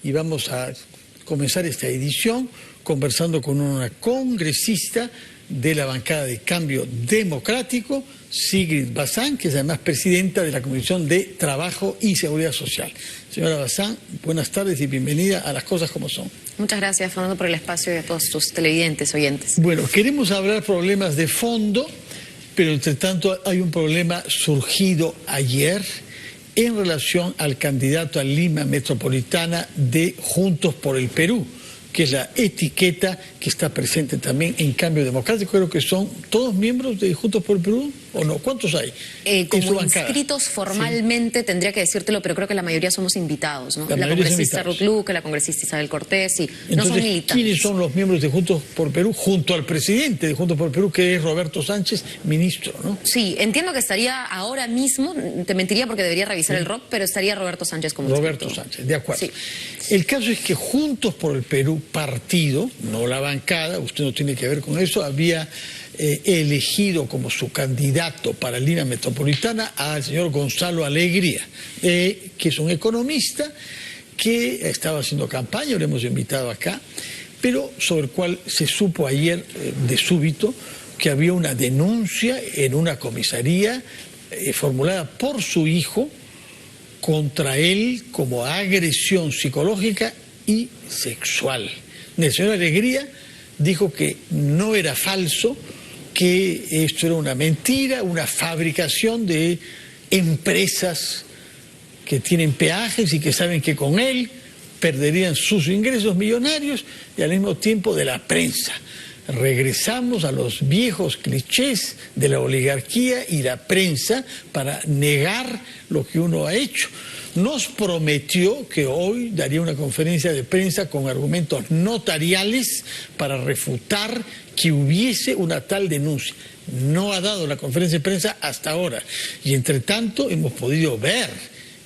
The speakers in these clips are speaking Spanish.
y vamos a comenzar esta edición conversando con una congresista de la bancada de Cambio Democrático, Sigrid Bazán, que es además presidenta de la Comisión de Trabajo y Seguridad Social. Señora Bazán, buenas tardes y bienvenida a Las Cosas Como Son. Muchas gracias, Fernando, por el espacio y a todos tus televidentes, oyentes. Bueno, queremos hablar problemas de fondo, pero entre tanto hay un problema surgido ayer en relación al candidato a Lima Metropolitana de Juntos por el Perú, que es la etiqueta que está presente también en Cambio Democrático. Creo que son todos miembros de Juntos por el Perú, ¿o no? ¿Cuántos hay? Como inscritos formalmente, sí, tendría que decírtelo, pero creo que la mayoría somos invitados, ¿no? La congresista Ruth Luque, la congresista Isabel Cortés, y entonces, no son militantes. ¿quiénes son los miembros de Juntos por Perú junto al presidente de Juntos por el Perú, que es Roberto Sánchez, ministro, ¿no? Sí, entiendo que estaría ahora mismo, te mentiría porque debería revisar el ROC, pero estaría Roberto Sánchez como Roberto Sánchez, de acuerdo. Sí. El caso es que Juntos por el Perú, partido, no la bancada, usted no tiene que ver con eso, había elegido como su candidato para Lima Metropolitana al señor Gonzalo Alegría, que es un economista que estaba haciendo campaña, lo hemos invitado acá, pero sobre el cual se supo ayer de súbito que había una denuncia en una comisaría formulada por su hijo contra él como agresión psicológica y sexual. El señor Alegría dijo que no era falso, que esto era una mentira, una fabricación de empresas que tienen peajes y que saben que con él perderían sus ingresos millonarios y al mismo tiempo de la prensa. Regresamos a los viejos clichés de la oligarquía y la prensa para negar lo que uno ha hecho. Nos prometió que hoy daría una conferencia de prensa con argumentos notariales para refutar que hubiese una tal denuncia. No ha dado la conferencia de prensa hasta ahora y entre tanto hemos podido ver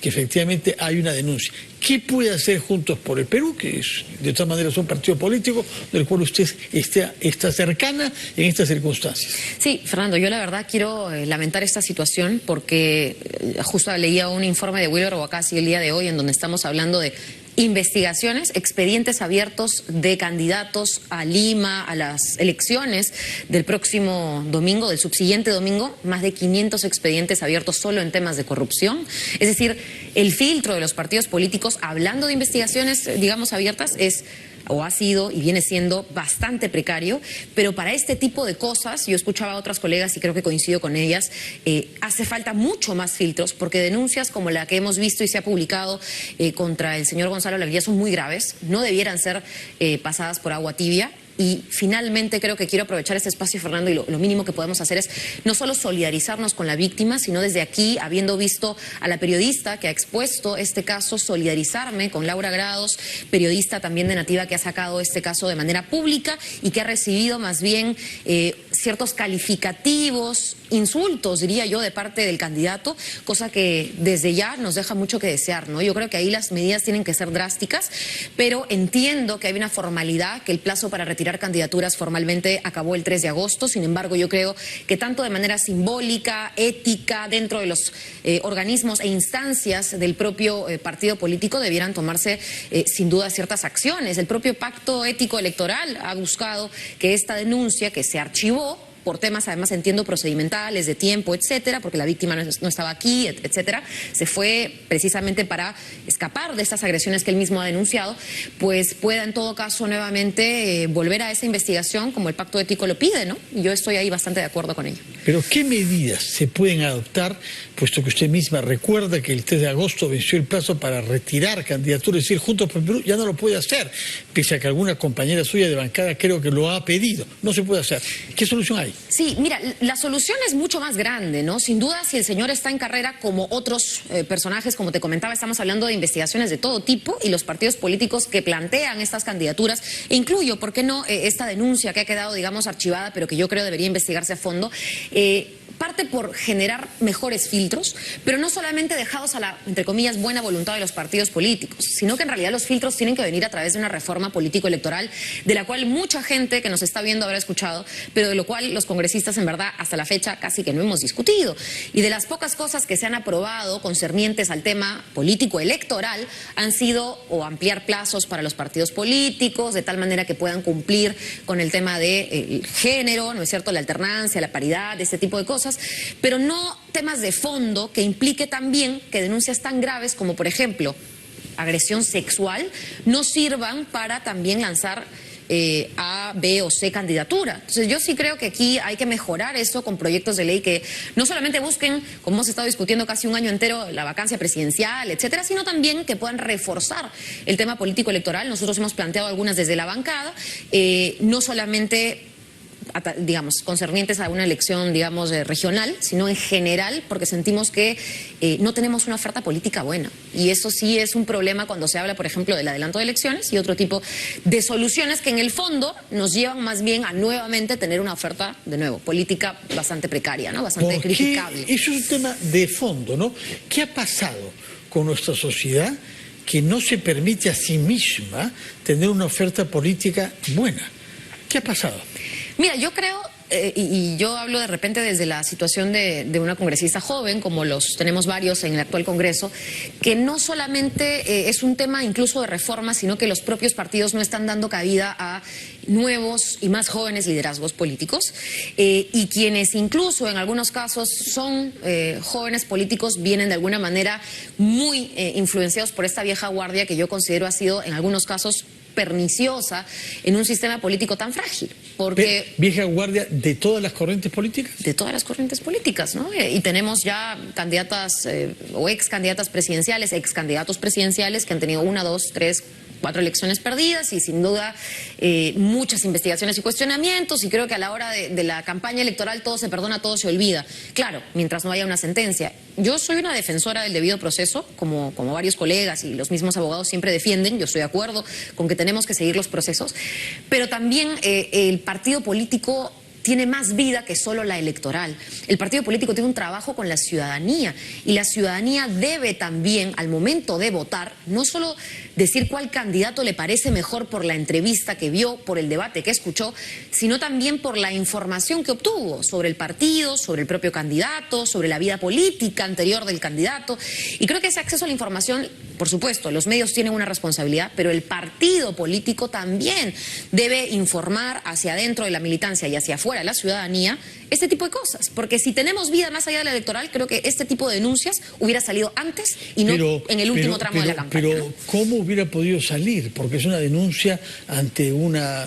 que efectivamente hay una denuncia. ¿Qué puede hacer Juntos por el Perú, que es, de todas maneras, un partido político del cual usted está cercana en estas circunstancias? Sí, Fernando, yo la verdad quiero lamentar esta situación porque justo leía un informe de Wilber Huacasi el día de hoy en donde estamos hablando de investigaciones, expedientes abiertos de candidatos a Lima, a las elecciones del próximo domingo, del subsiguiente domingo, más de 500 expedientes abiertos solo en temas de corrupción. Es decir, el filtro de los partidos políticos, hablando de investigaciones, digamos, abiertas, es o ha sido y viene siendo bastante precario, pero para este tipo de cosas, yo escuchaba a otras colegas y creo que coincido con ellas, hace falta mucho más filtros, porque denuncias como la que hemos visto y se ha publicado contra el señor Gonzalo Alegría son muy graves, no debieran ser pasadas por agua tibia. Y finalmente creo que quiero aprovechar este espacio, Fernando, y lo mínimo que podemos hacer es no solo solidarizarnos con la víctima, sino desde aquí, habiendo visto a la periodista que ha expuesto este caso, solidarizarme con Laura Grados, periodista también de Nativa que ha sacado este caso de manera pública y que ha recibido más bien ciertos calificativos, insultos, diría yo, de parte del candidato, cosa que desde ya nos deja mucho que desear, ¿no? Yo creo que ahí las medidas tienen que ser drásticas, pero entiendo que hay una formalidad, que el plazo para retirar candidaturas formalmente acabó el 3 de agosto, sin embargo yo creo que tanto de manera simbólica, ética, dentro de los organismos e instancias del propio partido político debieran tomarse sin duda ciertas acciones. El propio pacto ético electoral ha buscado que esta denuncia que se archivó por temas, además entiendo, procedimentales, de tiempo, etcétera, porque la víctima no estaba aquí, etcétera, se fue precisamente para escapar de estas agresiones que él mismo ha denunciado, pues pueda en todo caso nuevamente volver a esa investigación como el pacto ético lo pide, ¿no? Y yo estoy ahí bastante de acuerdo con ello. Pero ¿qué medidas se pueden adoptar, puesto que usted misma recuerda que el 3 de agosto venció el plazo para retirar candidaturas, es decir, Juntos por el Perú ya no lo puede hacer, pese a que alguna compañera suya de bancada creo que lo ha pedido, no se puede hacer? ¿Qué solución hay? Sí, mira, la solución es mucho más grande, ¿no? Sin duda, si el señor está en carrera como otros personajes, como te comentaba, estamos hablando de investigaciones de todo tipo y los partidos políticos que plantean estas candidaturas, e incluyo, ¿por qué no?, esta denuncia que ha quedado, digamos, archivada, pero que yo creo debería investigarse a fondo, parte por generar mejores filtros, pero no solamente dejados a la, entre comillas, buena voluntad de los partidos políticos, sino que en realidad los filtros tienen que venir a través de una reforma político-electoral, de la cual mucha gente que nos está viendo habrá escuchado, pero de lo cual los congresistas en verdad hasta la fecha casi que no hemos discutido. Y de las pocas cosas que se han aprobado concernientes al tema político-electoral han sido o ampliar plazos para los partidos políticos, de tal manera que puedan cumplir con el tema del género, ¿no es cierto?, la alternancia, la paridad, este tipo de cosas, pero no temas de fondo que implique también que denuncias tan graves como, por ejemplo, agresión sexual, no sirvan para también lanzar A, B o C candidatura. Entonces yo sí creo que aquí hay que mejorar eso con proyectos de ley que no solamente busquen, como hemos estado discutiendo casi un año entero, la vacancia presidencial, etcétera, sino también que puedan reforzar el tema político electoral. Nosotros hemos planteado algunas desde la bancada, no solamente digamos, concernientes a una elección, digamos, regional, sino en general, porque sentimos que no tenemos una oferta política buena. Y eso sí es un problema cuando se habla, por ejemplo, del adelanto de elecciones y otro tipo de soluciones que en el fondo nos llevan más bien a nuevamente tener una oferta, de nuevo, política bastante precaria, ¿no? Bastante criticable. Eso es un tema de fondo, ¿no? ¿Qué ha pasado con nuestra sociedad que no se permite a sí misma tener una oferta política buena? ¿Qué ha pasado? Mira, yo creo, y yo hablo de repente desde la situación de una congresista joven, como los tenemos varios en el actual Congreso, que no solamente es un tema incluso de reforma, sino que los propios partidos no están dando cabida a nuevos y más jóvenes liderazgos políticos, y quienes incluso en algunos casos son jóvenes políticos vienen de alguna manera muy influenciados por esta vieja guardia que yo considero ha sido en algunos casos perniciosa en un sistema político tan frágil. Porque ¿vieja guardia de todas las corrientes políticas? De todas las corrientes políticas, ¿no? Y tenemos ya candidatas o ex candidatas presidenciales, ex candidatos presidenciales que han tenido 1, 2, 3, 4 elecciones perdidas y sin duda muchas investigaciones y cuestionamientos, y creo que a la hora de la campaña electoral todo se perdona, todo se olvida. Claro, mientras no haya una sentencia. Yo soy una defensora del debido proceso, como varios colegas y los mismos abogados siempre defienden. Yo estoy de acuerdo con que tenemos que seguir los procesos, pero también el partido político tiene más vida que solo la electoral. El partido político tiene un trabajo con la ciudadanía y la ciudadanía debe también, al momento de votar, no solo decir cuál candidato le parece mejor por la entrevista que vio, por el debate que escuchó, sino también por la información que obtuvo sobre el partido, sobre el propio candidato, sobre la vida política anterior del candidato. Y creo que ese acceso a la información, por supuesto, los medios tienen una responsabilidad, pero el partido político también debe informar hacia adentro de la militancia y hacia afuera de la ciudadanía este tipo de cosas, porque si tenemos vida más allá de la electoral, creo que este tipo de denuncias hubiera salido antes y no en el último tramo de la campaña. Pero ¿no? ¿Cómo hubiera podido salir? Porque es una denuncia ante una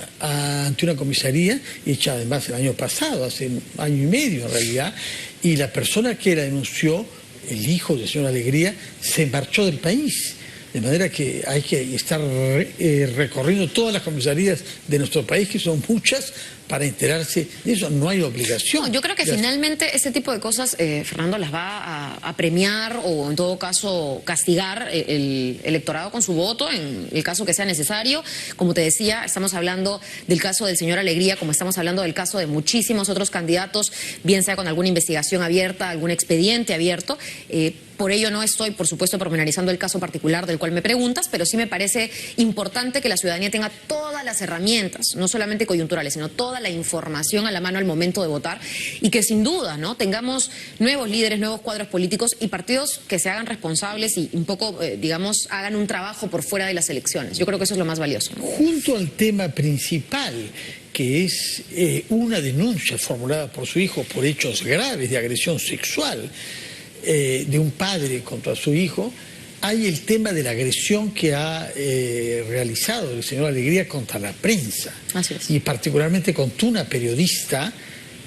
comisaría hecha además el año pasado, hace un año y medio en realidad, y la persona que la denunció, el hijo del señor Alegría, se marchó del país. De manera que hay que estar recorriendo todas las comisarías de nuestro país, que son muchas, para enterarse de eso. No hay obligación. No, yo creo que finalmente ese tipo de cosas, Fernando, las va a premiar o en todo caso castigar el electorado con su voto en el caso que sea necesario. Como te decía, estamos hablando del caso del señor Alegría, como estamos hablando del caso de muchísimos otros candidatos, bien sea con alguna investigación abierta, algún expediente abierto. Por ello no estoy, por supuesto, pormenorizando el caso particular del cual me preguntas, pero sí me parece importante que la ciudadanía tenga todas las herramientas, no solamente coyunturales, sino toda la información a la mano al momento de votar, y que sin duda, ¿no?, tengamos nuevos líderes, nuevos cuadros políticos y partidos que se hagan responsables y un poco, digamos, hagan un trabajo por fuera de las elecciones. Yo creo que eso es lo más valioso, ¿no? Junto al tema principal, que es una denuncia formulada por su hijo por hechos graves de agresión sexual, de un padre contra su hijo, hay el tema de la agresión que ha realizado el señor Alegría contra la prensa. Así es. Y particularmente contra una periodista,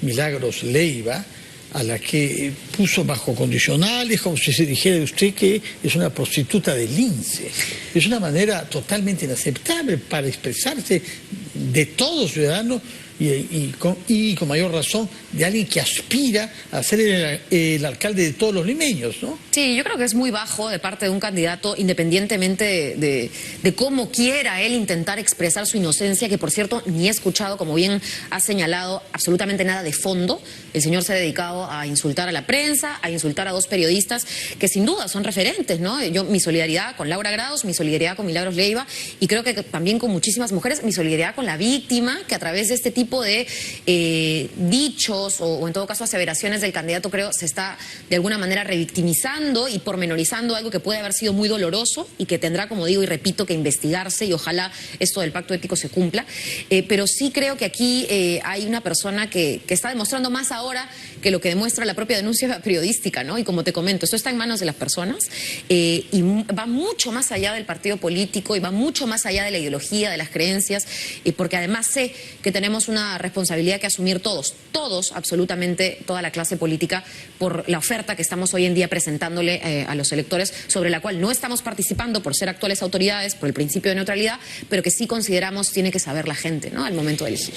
Milagros Leiva, a la que puso bajo condicionales, como si se dijera de usted que es una prostituta del lince. Es una manera totalmente inaceptable para expresarse de todo ciudadano y con mayor razón de alguien que aspira a ser el alcalde de todos los limeños, ¿no? Sí, yo creo que es muy bajo de parte de un candidato, independientemente de cómo quiera él intentar expresar su inocencia, que por cierto ni he escuchado, como bien ha señalado, absolutamente nada de fondo. El señor se ha dedicado a insultar a la prensa, a insultar a dos periodistas que sin duda son referentes, ¿no? Yo, mi solidaridad con Laura Grados, mi solidaridad con Milagros Leiva y creo que también con muchísimas mujeres, mi solidaridad con la víctima, que a través de este tipo de dichos o en todo caso aseveraciones del candidato, creo, se está de alguna manera revictimizando y pormenorizando algo que puede haber sido muy doloroso y que tendrá, como digo y repito, que investigarse y ojalá esto del pacto ético se cumpla. Pero sí creo que aquí hay una persona que está demostrando más ahora que lo que demuestra la propia denuncia periodística, ¿no? Y como te comento, esto está en manos de las personas y va mucho más allá del partido político y va mucho más allá de la ideología, de las creencias, porque además sé que tenemos una responsabilidad que asumir todos, absolutamente toda la clase política, por la oferta que estamos hoy en día presentándole a los electores, sobre la cual no estamos participando por ser actuales autoridades, por el principio de neutralidad, pero que sí consideramos tiene que saber la gente, ¿no? Al momento de elegir.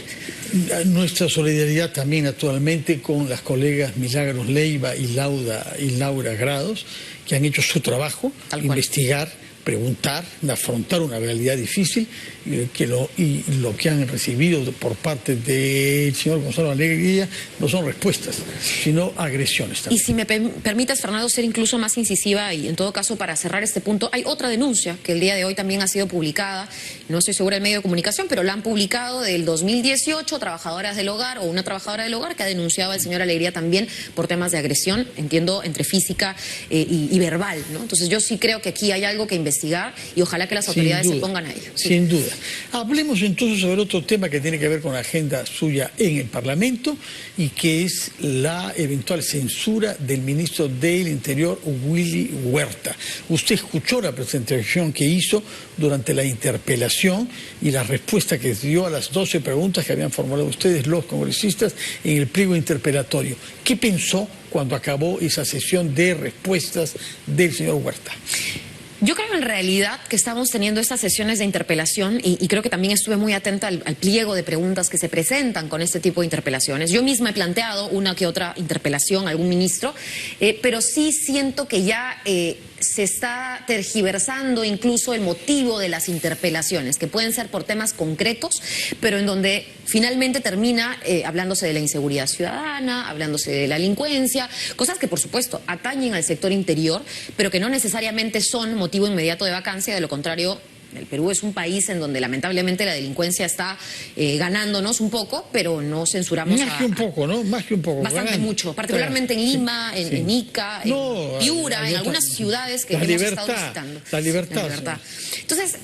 Nuestra solidaridad también actualmente con las colegas Milagros Leiva y Laura Grados, que han hecho su trabajo, investigar, preguntar, afrontar una realidad difícil y lo que han recibido por parte del señor Gonzalo Alegría no son respuestas, sino agresiones también. Y si me permites, Fernando, ser incluso más incisiva y en todo caso para cerrar este punto, hay otra denuncia que el día de hoy también ha sido publicada, no estoy segura del medio de comunicación, pero la han publicado del 2018, trabajadoras del hogar o una trabajadora del hogar que ha denunciado al señor Alegría también por temas de agresión, entiendo, entre física y verbal, ¿no? Entonces yo sí creo que aquí hay algo que investigar y ojalá que las autoridades se pongan a ello. Sí. Sin duda. Hablemos entonces sobre otro tema que tiene que ver con la agenda suya en el Parlamento y que es la eventual censura del ministro del Interior, Willy Huerta. Usted escuchó la presentación que hizo durante la interpelación y la respuesta que dio a las 12 preguntas que habían formulado ustedes, los congresistas, en el pliego interpelatorio. ¿Qué pensó cuando acabó esa sesión de respuestas del señor Huerta? Yo creo en realidad que estamos teniendo estas sesiones de interpelación y creo que también estuve muy atenta al pliego de preguntas que se presentan con este tipo de interpelaciones. Yo misma he planteado una que otra interpelación a algún ministro, pero sí siento que ya se está tergiversando incluso el motivo de las interpelaciones, que pueden ser por temas concretos, pero en donde finalmente termina hablándose de la inseguridad ciudadana, hablándose de la delincuencia, cosas que por supuesto atañen al sector interior, pero que no necesariamente son motivo inmediato de vacancia. De lo contrario, el Perú es un país en donde lamentablemente la delincuencia está ganándonos un poco, pero no censuramos Más que un poco, ¿no? Más que un poco. Bastante mucho, particularmente en Lima, en Ica, en Piura, en algunas ciudades que hemos estado visitando. La libertad. Entonces,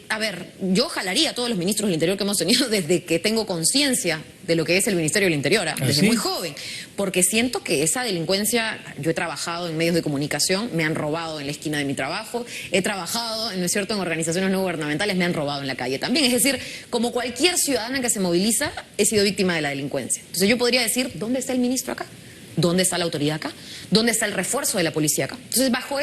a ver, yo jalaría a todos los ministros del Interior que hemos tenido desde que tengo conciencia de lo que es el Ministerio del Interior, desde muy joven, porque siento que esa delincuencia, yo he trabajado en medios de comunicación, me han robado en la esquina de mi trabajo, he trabajado, ¿no es cierto?, en organizaciones no gubernamentales, me han robado en la calle también. Es decir, como cualquier ciudadana que se moviliza, he sido víctima de la delincuencia. Entonces yo podría decir, ¿dónde está el ministro acá? ¿Dónde está la autoridad acá? ¿Dónde está el refuerzo de la policía acá? Entonces, bajo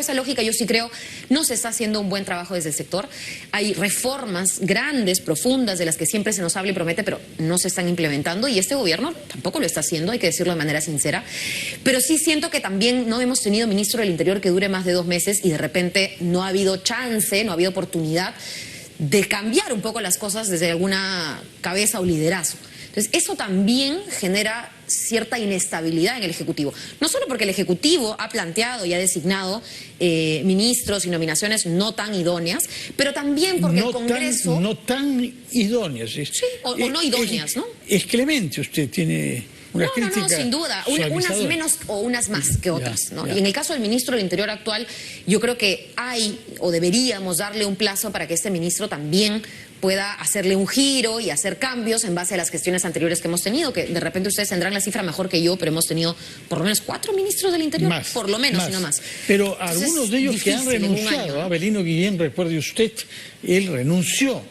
esa lógica, yo sí creo, no se está haciendo un buen trabajo desde el sector. Hay reformas grandes, profundas, de las que siempre se nos habla y promete, pero no se están implementando, y este gobierno tampoco lo está haciendo, hay que decirlo de manera sincera. Pero sí siento que también no hemos tenido ministro del Interior que dure más de 2 meses y de repente no ha habido chance, no ha habido oportunidad de cambiar un poco las cosas desde alguna cabeza o liderazgo. Entonces, eso también genera cierta inestabilidad en el Ejecutivo. No solo porque el Ejecutivo ha planteado y ha designado ministros y nominaciones no tan idóneas, pero también porque el Congreso... No tan idóneas. Sí, o no idóneas, ¿no? Es clemente, usted tiene... No, sin duda. Unas menos o unas más que otras, ¿no? Y en el caso del ministro del Interior actual, yo creo que hay o deberíamos darle un plazo para que este ministro también pueda hacerle un giro y hacer cambios en base a las gestiones anteriores que hemos tenido, que de repente ustedes tendrán la cifra mejor que yo, pero hemos tenido por lo menos 4 ministros del Interior, por lo menos, y no más. Pero entonces, algunos de ellos que han renunciado, Avelino Guillén, recuerde usted, él renunció,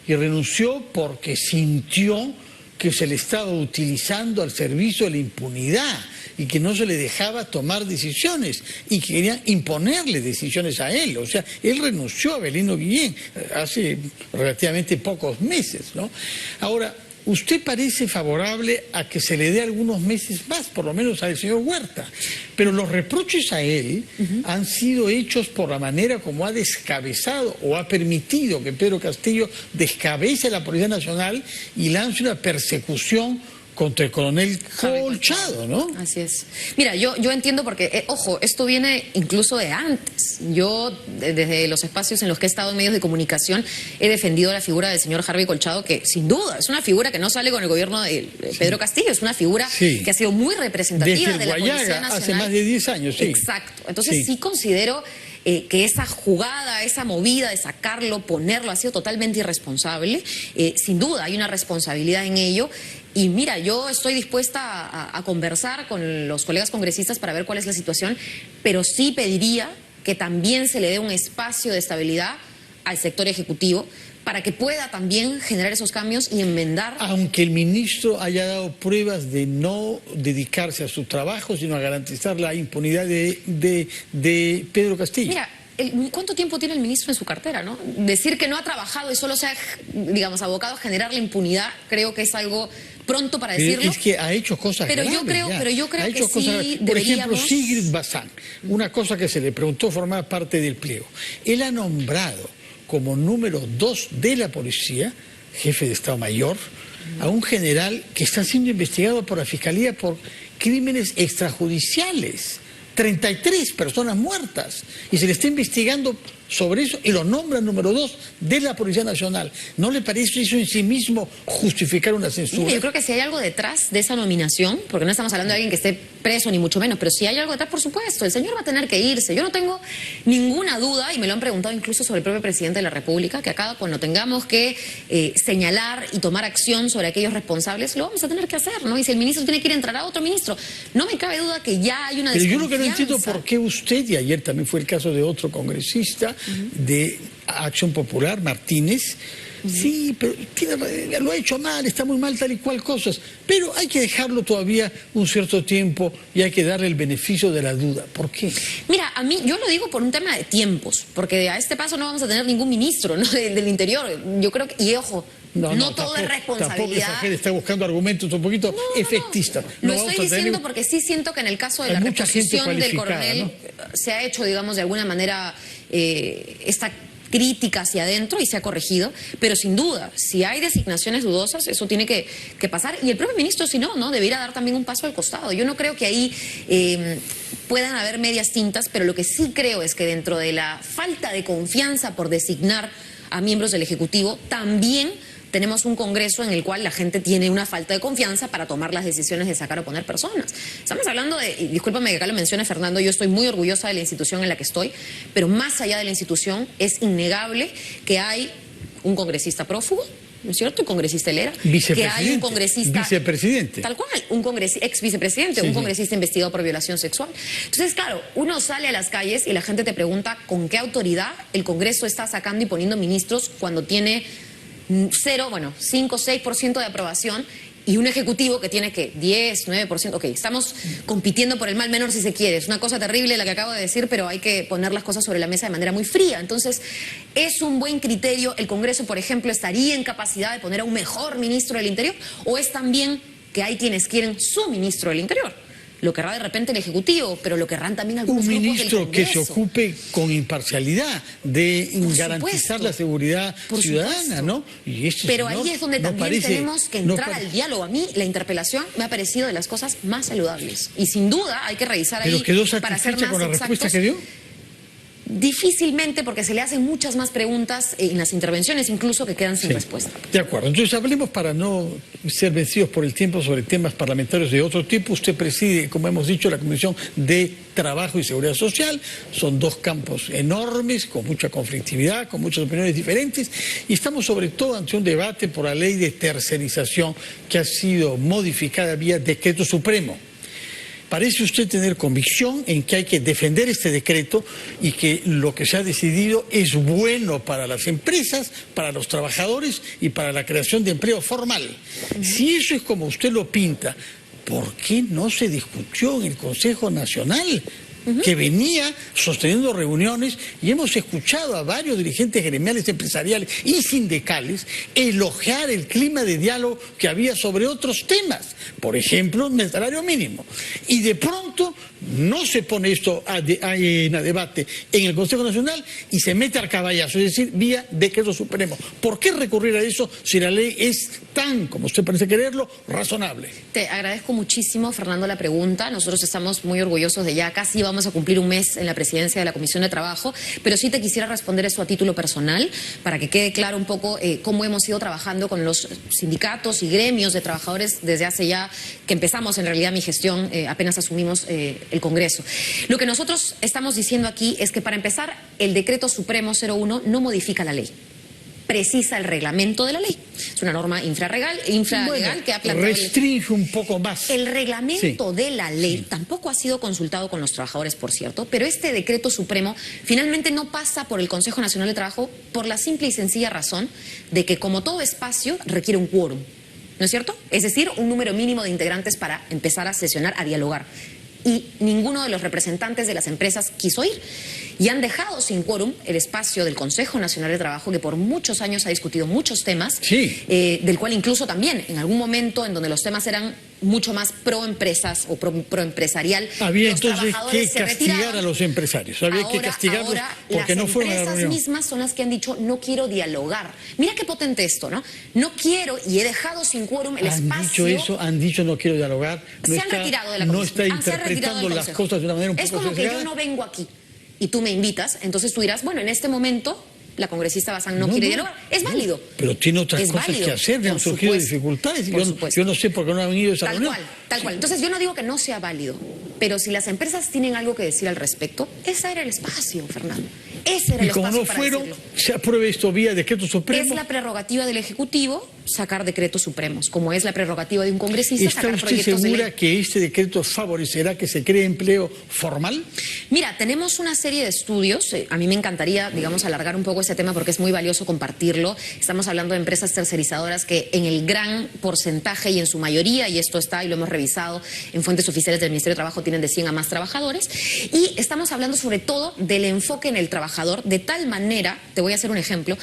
y renunció porque sintió que se le estaba utilizando al servicio de la impunidad y que no se le dejaba tomar decisiones y que querían imponerle decisiones a él. O sea, él renunció a Avelino Guillén hace relativamente pocos meses, ¿no? Ahora, usted parece favorable a que se le dé algunos meses más, por lo menos al señor Huerta, pero los reproches a él han sido hechos por la manera como ha descabezado o ha permitido que Pedro Castillo descabece a la Policía Nacional y lance una persecución contra el coronel Colchado, ¿no? Así es. Mira, yo entiendo porque, ojo, esto viene incluso de antes. Yo, desde los espacios en los que he estado en medios de comunicación, he defendido la figura del señor Harvey Colchado, que sin duda es una figura que no sale con el gobierno de Pedro Castillo, es una figura que ha sido muy representativa desde de la Guayaga, Policía Nacional. hace más de 10 años, sí. Exacto. Entonces sí considero que esa jugada, esa movida de sacarlo, ponerlo, ha sido totalmente irresponsable. Sin duda hay una responsabilidad en ello. Y mira, yo estoy dispuesta a conversar con los colegas congresistas para ver cuál es la situación, pero sí pediría que también se le dé un espacio de estabilidad al sector ejecutivo para que pueda también generar esos cambios y enmendar. Aunque el ministro haya dado pruebas de no dedicarse a su trabajo, sino a garantizar la impunidad de Pedro Castillo. Mira, ¿cuánto tiempo tiene el ministro en su cartera, no? Decir que no ha trabajado y solo se ha, digamos, abocado a generar la impunidad, creo que es algo pronto para decirlo. Es que ha hecho cosas graves. Pero yo creo que sí Por ejemplo, deberíamos... Sigrid Bazán, una cosa que se le preguntó formaba parte del pliego. Él ha nombrado como número 2 de la policía, jefe de Estado Mayor, a un general que está siendo investigado por la Fiscalía por crímenes extrajudiciales. 33 personas muertas. Y se le está investigando sobre eso y lo nombra número 2 de la Policía Nacional. ¿No le parece eso en sí mismo justificar una censura? Yo creo que si hay algo detrás de esa nominación, porque no estamos hablando de alguien que esté preso ni mucho menos, pero si hay algo detrás, por supuesto, el señor va a tener que irse. Yo no tengo ninguna duda, y me lo han preguntado incluso sobre el propio presidente de la República, que acá cuando tengamos que señalar y tomar acción sobre aquellos responsables, lo vamos a tener que hacer, ¿no? Y si el ministro tiene que ir a entrar a otro ministro, no me cabe duda que ya hay una desconfianza. Pero yo lo que no entiendo por qué usted, y ayer también fue el caso de otro congresista de Acción Popular, Martínez, sí, pero lo ha hecho mal, está muy mal tal y cual cosas, pero hay que dejarlo todavía un cierto tiempo y hay que darle el beneficio de la duda. ¿Por qué? Mira, a mí, yo lo digo por un tema de tiempos, porque a este paso no vamos a tener ningún ministro, ¿no? del Interior. Yo creo que, y ojo, no todo es responsabilidad. Tampoco esa gente está buscando argumentos un poquito efectistas. Lo estoy diciendo porque sí siento que en el caso de la reposición del coronel se ha hecho, digamos, de alguna manera esta crítica hacia adentro y se ha corregido, pero sin duda, si hay designaciones dudosas, eso tiene que pasar, y el propio ministro, si no, debiera dar también un paso al costado. Yo no creo que ahí puedan haber medias tintas, pero lo que sí creo es que dentro de la falta de confianza por designar a miembros del Ejecutivo, también tenemos un Congreso en el cual la gente tiene una falta de confianza para tomar las decisiones de sacar o poner personas. Estamos hablando de, y discúlpame que acá lo mencione Fernando, yo estoy muy orgullosa de la institución en la que estoy, pero más allá de la institución es innegable que hay un congresista prófugo, ¿no es cierto? Un congresista Helera, que hay un congresista... Vicepresidente. Tal cual, un ex vicepresidente, un congresista investigado por violación sexual. Entonces, claro, uno sale a las calles y la gente te pregunta con qué autoridad el Congreso está sacando y poniendo ministros cuando tiene 5, 6% de aprobación y un ejecutivo que tiene que 10, 9%. Ok, estamos compitiendo por el mal menor si se quiere. Es una cosa terrible la que acabo de decir, pero hay que poner las cosas sobre la mesa de manera muy fría. Entonces, ¿es un buen criterio? ¿El Congreso, por ejemplo, estaría en capacidad de poner a un mejor ministro del Interior? ¿O es también que hay quienes quieren su ministro del Interior? Lo querrá de repente el Ejecutivo, pero lo querrán también algunos grupos del Congreso. Un ministro que se ocupe con imparcialidad de garantizar la seguridad ciudadana, ¿no? Y pero ahí es donde también tenemos que entrar al diálogo. A mí la interpelación me ha parecido de las cosas más saludables. Y sin duda hay que revisar ahí para ser más con la respuesta que dio. Difícilmente, porque se le hacen muchas más preguntas en las intervenciones, incluso que quedan sin respuesta. De acuerdo. Entonces, hablemos para no ser vencidos por el tiempo sobre temas parlamentarios de otro tipo. Usted preside, como hemos dicho, la Comisión de Trabajo y Seguridad Social. Son dos campos enormes, con mucha conflictividad, con muchas opiniones diferentes. Y estamos sobre todo ante un debate por la ley de tercerización que ha sido modificada vía decreto supremo. Parece usted tener convicción en que hay que defender este decreto y que lo que se ha decidido es bueno para las empresas, para los trabajadores y para la creación de empleo formal. Si eso es como usted lo pinta, ¿por qué no se discutió en el Consejo Nacional que venía sosteniendo reuniones y hemos escuchado a varios dirigentes gremiales, empresariales y sindicales elogiar el clima de diálogo que había sobre otros temas, por ejemplo, el salario mínimo. Y de pronto no se pone esto a debate en el Consejo Nacional y se mete al caballazo, es decir, vía decreto supremo. ¿Por qué recurrir a eso si la ley es tan, como usted parece quererlo, razonable? Te agradezco muchísimo, Fernando, la pregunta. Nosotros estamos muy orgullosos de ya casi vamos a cumplir un mes en la presidencia de la Comisión de Trabajo, pero sí te quisiera responder eso a título personal, para que quede claro un poco cómo hemos ido trabajando con los sindicatos y gremios de trabajadores desde hace ya que empezamos en realidad mi gestión, apenas asumimos el Congreso. Lo que nosotros estamos diciendo aquí es que para empezar, el Decreto Supremo 01 no modifica la ley, precisa el reglamento de la ley. Es una norma infralegal que ha planteado... Restringe un poco más. El reglamento de la ley tampoco ha sido consultado con los trabajadores, por cierto, pero este Decreto Supremo finalmente no pasa por el Consejo Nacional de Trabajo por la simple y sencilla razón de que, como todo espacio, requiere un quórum, ¿no es cierto? Es decir, un número mínimo de integrantes para empezar a sesionar, a dialogar. Y ninguno de los representantes de las empresas quiso ir. Y han dejado sin quórum el espacio del Consejo Nacional de Trabajo, que por muchos años ha discutido muchos temas, del cual incluso también, en algún momento en donde los temas eran mucho más pro-empresas o pro-empresarial, había entonces que castigar a los empresarios, había que castigarlos porque no fueron a la reunión. Las empresas mismas son las que han dicho, no quiero dialogar. Mira qué potente esto, ¿no? No quiero y he dejado sin quórum el espacio. Han dicho eso, han dicho no quiero dialogar. Se han retirado de la comisión. No está interpretando las cosas de una manera un poco sesgada. Es como que yo no vengo aquí y tú me invitas, entonces tú dirás, bueno, en este momento la congresista Bazán no quiere dialogar. Es válido. Pero tiene otras cosas que hacer, le han surgido dificultades. Yo no sé por qué no han venido a esa reunión. Tal cual. Entonces yo no digo que no sea válido, pero si las empresas tienen algo que decir al respecto, ese era el espacio, Fernando. Ese era el espacio para decirlo. Y como no fueron, se apruebe esto vía decreto supremo. Es la prerrogativa del Ejecutivo sacar decretos supremos, como es la prerrogativa de un congresista sacar proyectos de ley. ¿Está usted segura que este decreto favorecerá que se cree empleo formal? Mira, tenemos una serie de estudios. A mí me encantaría, digamos, alargar un poco ese tema porque es muy valioso compartirlo. Estamos hablando de empresas tercerizadoras que en el gran porcentaje y en su mayoría, y esto está y lo hemos revisado en fuentes oficiales del Ministerio de Trabajo, tienen de 100 a más trabajadores. Y estamos hablando sobre todo del enfoque en el trabajador, de tal manera, te voy a hacer un ejemplo,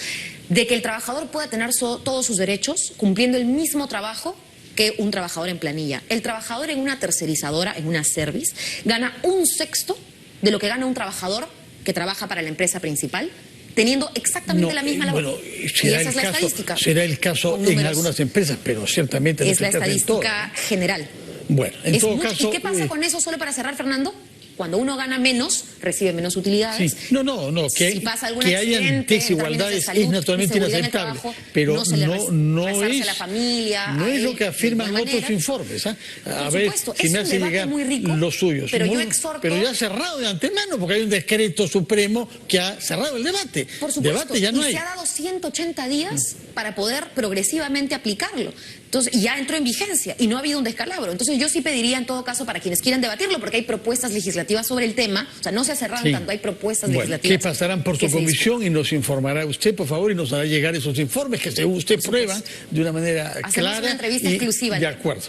de que el trabajador pueda tener todos sus derechos cumpliendo el mismo trabajo que un trabajador en planilla. El trabajador en una tercerizadora, en una service, gana 1/6 de lo que gana un trabajador que trabaja para la empresa principal, teniendo exactamente la misma labor. Bueno, y esa es la estadística. Será el caso en algunas empresas, pero ciertamente es la estadística general. Bueno, en todo caso... ¿Y qué pasa con eso, solo para cerrar, Fernando? Cuando uno gana menos, recibe menos utilidades. Sí. No, que, si pasa algún que hayan desigualdades es naturalmente inaceptable, pero no es la familia, no es lo que afirman otros informes. A ver si me hace llegar los suyos. Pero yo exhorto... Pero ya ha cerrado de antemano, porque hay un decreto supremo que ha cerrado el debate. Por supuesto, debate ya no hay. Se ha dado 180 días para poder progresivamente aplicarlo. Entonces, y ya entró en vigencia y no ha habido un descalabro. Entonces yo sí pediría en todo caso para quienes quieran debatirlo, porque hay propuestas legislativas sobre el tema, o sea, no se ha cerrado en tanto, hay propuestas legislativas. Que pasarán por su comisión y nos informará usted, por favor, y nos hará llegar esos informes que según usted prueban de una manera clara. Una entrevista exclusiva. De acuerdo.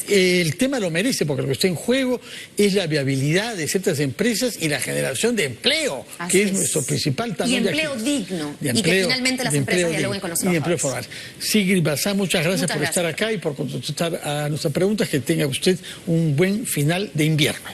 El tema lo merece, porque lo que está en juego es la viabilidad de ciertas empresas y la generación de empleo, que es nuestro principal tamaño. Y empleo digno, y que finalmente las empresas dialoguen con los trabajadores. Y empleo formal. Sigrid Bazán, muchas gracias por estar acá y por contestar a nuestras preguntas. Que tenga usted un buen final de invierno.